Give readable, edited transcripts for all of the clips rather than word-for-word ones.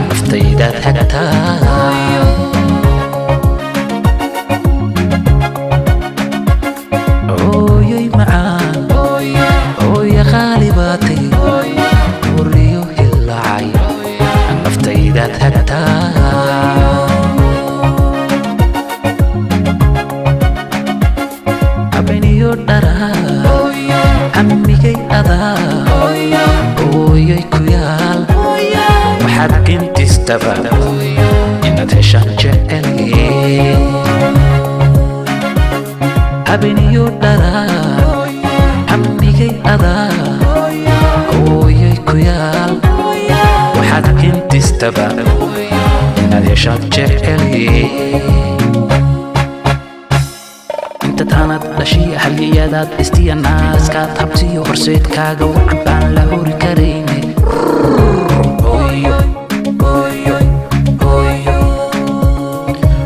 naftaydaad hagtaa ooyoy macaan ooya qaali baatay horiyo hilacay naftaydaad hagtaa abeniyo dharaa amigay adaa ooyoy ku yaal waxaad intistaba inaad heshaan jeceliye abeniyo dharaa amigay adaa ooyoy ku yaal waxaad intistaba inaad heshaan jeceliye tanad dhashiya halyadaad istiya naaskaad habsiyo horseedkaaga wacan baan la hori karayne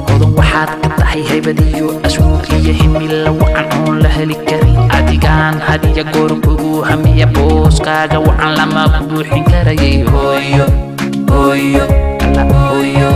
hodan waxaad ka tahay haybadiyo asluub iyo himila wacan oon la heli karin adigaan hadiya goor kugu hamiya booskaaga wacan lama buuxin karayay hooyo alla hooyo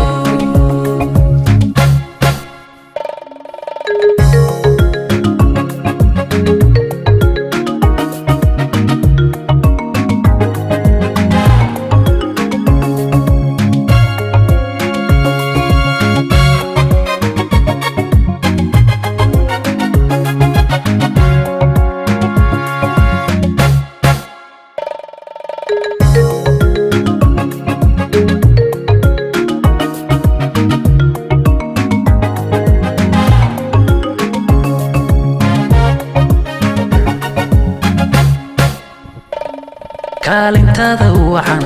kaalintaada wacan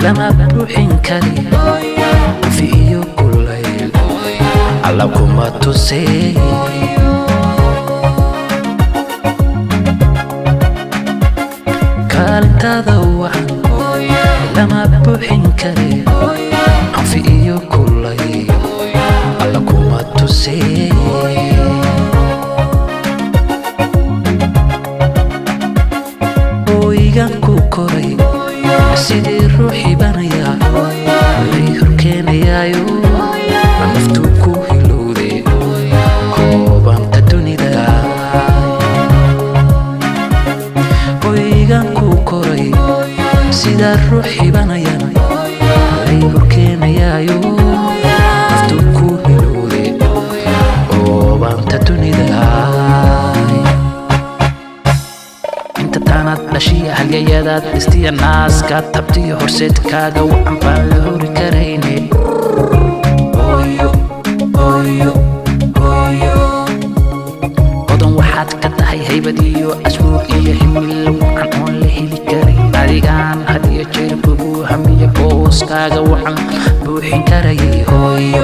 lama buuxin kari fiiyo kulayl alla kuma tusee kaalintaada wacan lama buuxin kari fiiyo kulayl alla kuma tusee ku koray sidii ruuxi banaya lay horkeenayaayo naftu ku hilowde koobanta dunida hoygan ku koray sidaa ruuxi banaya lay horkeenayaayo naftu ku hilowde koobanta dunida tanad dhashiya halyadaad istiya naaskaad habtiyo horseedkaaga wacan baan la hori karayne hodan waxaad ka tahay haybadiyo asluub iyo himila wacan oon la heli karin adigaan hadiya jeer kugu hamiya booskaaga wacan buuxin karayay hooyo